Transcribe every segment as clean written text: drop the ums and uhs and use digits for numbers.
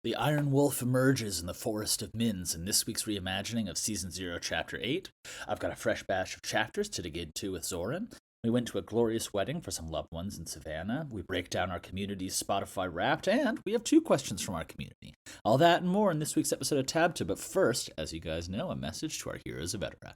The Iron Wolf emerges in the Forest of Minns in this week's reimagining of Season 0, Chapter 8. I've got a fresh batch of chapters to dig into with Zoran. We went to a glorious wedding for some loved ones in Savannah. We break down our community's Spotify Wrapped, and we have 2 questions from our community. All that and more in this week's episode of TABTA, but first, as you guys know, a message to our Heroes of Edara.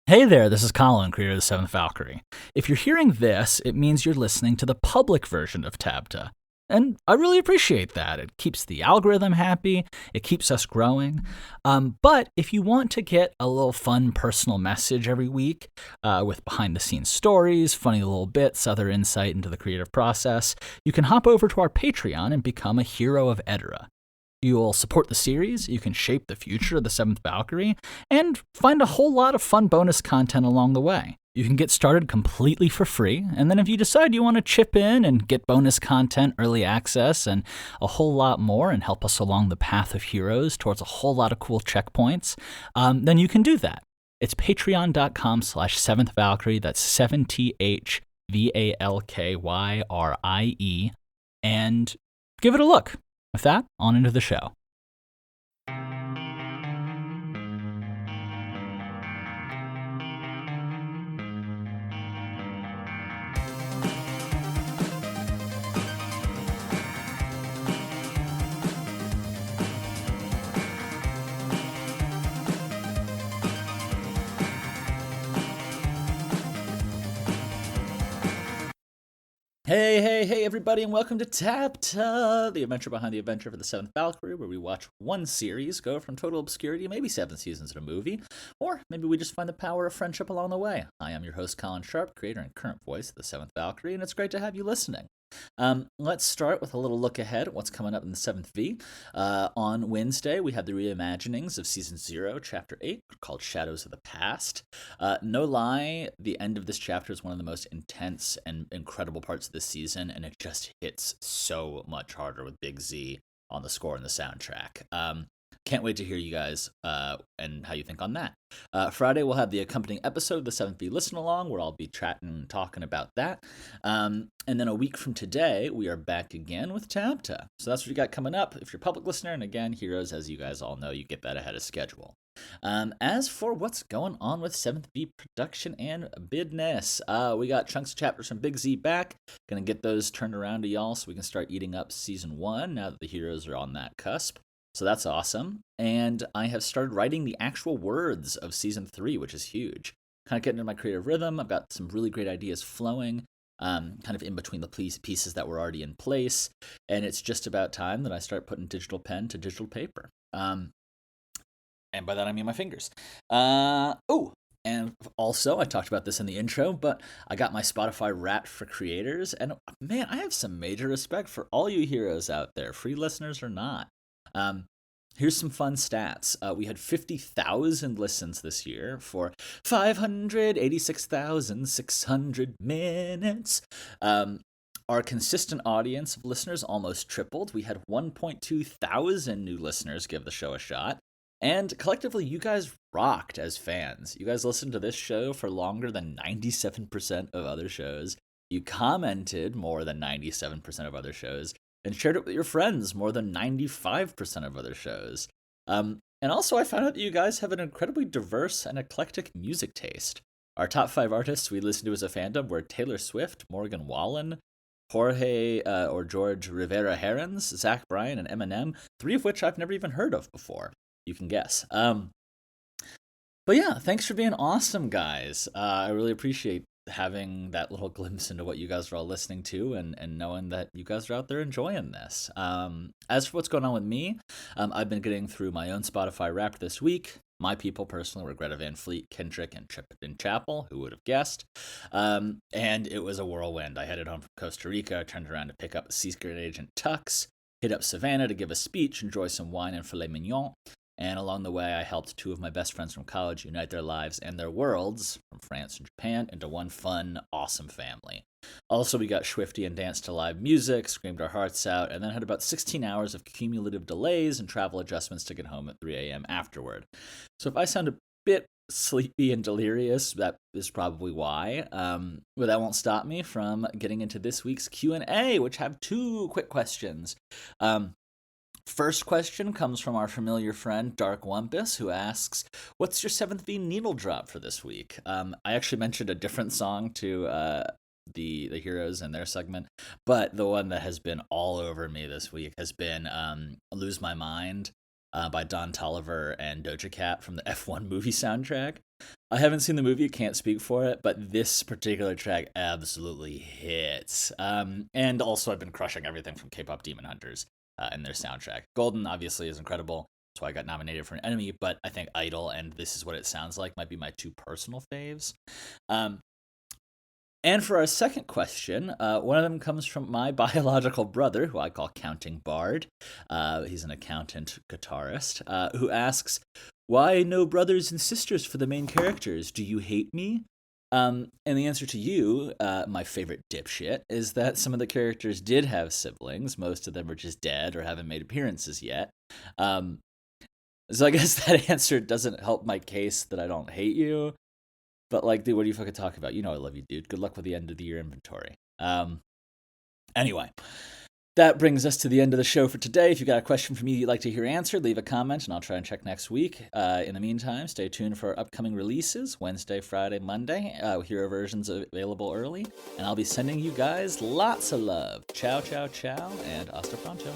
Hey there, this is Colin, creator of the 7th Valkyrie. If you're hearing this, it means you're listening to the public version of TABTA. And I really appreciate that. It keeps the algorithm happy. It keeps us growing. But if you want to get a little fun personal message every week with behind-the-scenes stories, funny little bits, other insight into the creative process, you can hop over to our Patreon and become a Hero of Edara. You'll support the series, you can shape the future of the 7th Valkyrie, and find a whole lot of fun bonus content along the way. You can get started completely for free, and then if you decide you want to chip in and get bonus content, early access, and a whole lot more and help us along the path of heroes towards a whole lot of cool checkpoints, then you can do that. It's patreon.com/7th Valkyrie, that's 7THVALKYRIE, and give it a look. With that, on into the show. Hey, everybody, and welcome to TABTA, the adventure behind the adventure for the 7th Valkyrie, where we watch one series go from total obscurity to maybe 7 seasons in a movie, or maybe we just find the power of friendship along the way. I am your host, Colin Sharp, creator and current voice of the 7th Valkyrie, and it's great to have you listening. Let's start with a little look ahead at what's coming up in the 7th V. On Wednesday, we have the reimaginings of Season 0, Chapter 8, called Shadows of the Past. No lie, the end of this chapter is one of the most intense and incredible parts of this season, and it just hits so much harder with Big Z on the score and the soundtrack. Can't wait to hear you guys and how you think on that. Friday, we'll have the accompanying episode of the 7th V Listen Along, where I'll be chatting and talking about that. And then a week from today, we are back again with TABTA. So that's what you got coming up. If you're a public listener, and again, Heroes, as you guys all know, you get that ahead of schedule. As for what's going on with 7th V production and business, we got chunks of chapters from Big Z back. Gonna get those turned around to y'all so we can start eating up Season 1 now that the Heroes are on that cusp. So that's awesome. And I have started writing the actual words of Season 3, which is huge. Kind of getting into my creative rhythm. I've got some really great ideas flowing, kind of in between the pieces that were already in place. And it's just about time that I start putting digital pen to digital paper. And by that, I mean my fingers. And also, I talked about this in the intro, but I got my Spotify Wrapped for creators. And man, I have some major respect for all you heroes out there, free listeners or not. Here's some fun stats. We had 50,000 listens this year for 586,600 minutes. Our consistent audience of listeners almost tripled. We had 1.2 thousand new listeners give the show a shot. And collectively, you guys rocked as fans. You guys listened to this show for longer than 97% of other shows. You commented more than 97% of other shows. And shared it with your friends more than 95% of other shows. And also, I found out that you guys have an incredibly diverse and eclectic music taste. Our top 5 artists we listened to as a fandom were Taylor Swift, Morgan Wallen, Jorge or George Rivera Herons, Zach Bryan, and Eminem, 3 of which I've never even heard of before. You can guess. But yeah, thanks for being awesome, guys. I really appreciate having that little glimpse into what you guys are all listening to and knowing that you guys are out there enjoying this. As for what's going on with me, I've been getting through my own Spotify Wrapped this week. My people personally were Greta Van Fleet, Kendrick, and Chip Chapel, who would have guessed. And it was a whirlwind. I headed home from Costa Rica, turned around to pick up Secret Agent Tux, hit up Savannah to give a speech, enjoy some wine and filet mignon. And along the way, I helped 2 of my best friends from college unite their lives and their worlds from France and Japan into one fun, awesome family. Also, we got swifty and danced to live music, screamed our hearts out, and then had about 16 hours of cumulative delays and travel adjustments to get home at 3 a.m. afterward. So if I sound a bit sleepy and delirious, that is probably why. But that won't stop me from getting into this week's Q&A, which have 2 quick questions. First question comes from our familiar friend Dark Wumpus, who asks, "What's your 7th V needle drop for this week?" I actually mentioned a different song to the Heroes and their segment, but the one that has been all over me this week has been "Lose My Mind" by Don Toliver and Doja Cat from the F1 movie soundtrack. I haven't seen the movie, can't speak for it, but this particular track absolutely hits. And also, I've been crushing everything from K-pop Demon Hunters and their soundtrack. Golden obviously is incredible. That's why I got nominated for an Enemy, but I think Idol and This Is What It Sounds Like might be my two personal faves. And for our second question, one of them comes from my biological brother, who I call Counting Bard. He's an accountant guitarist, who asks, "Why no brothers and sisters for the main characters? Do you hate me?" And the answer to you, my favorite dipshit, is that some of the characters did have siblings. Most of them are just dead or haven't made appearances yet. So I guess that answer doesn't help my case that I don't hate you. But, like, dude, what are you fucking talking about? You know I love you, dude. Good luck with the end of the year inventory. Anyway, that brings us to the end of the show for today. If you've got a question for me you'd like to hear answered, leave a comment, and I'll try and check next week. In the meantime, stay tuned for our upcoming releases, Wednesday, Friday, Monday. Hero versions available early. And I'll be sending you guys lots of love. Ciao, ciao, ciao, and hasta pronto.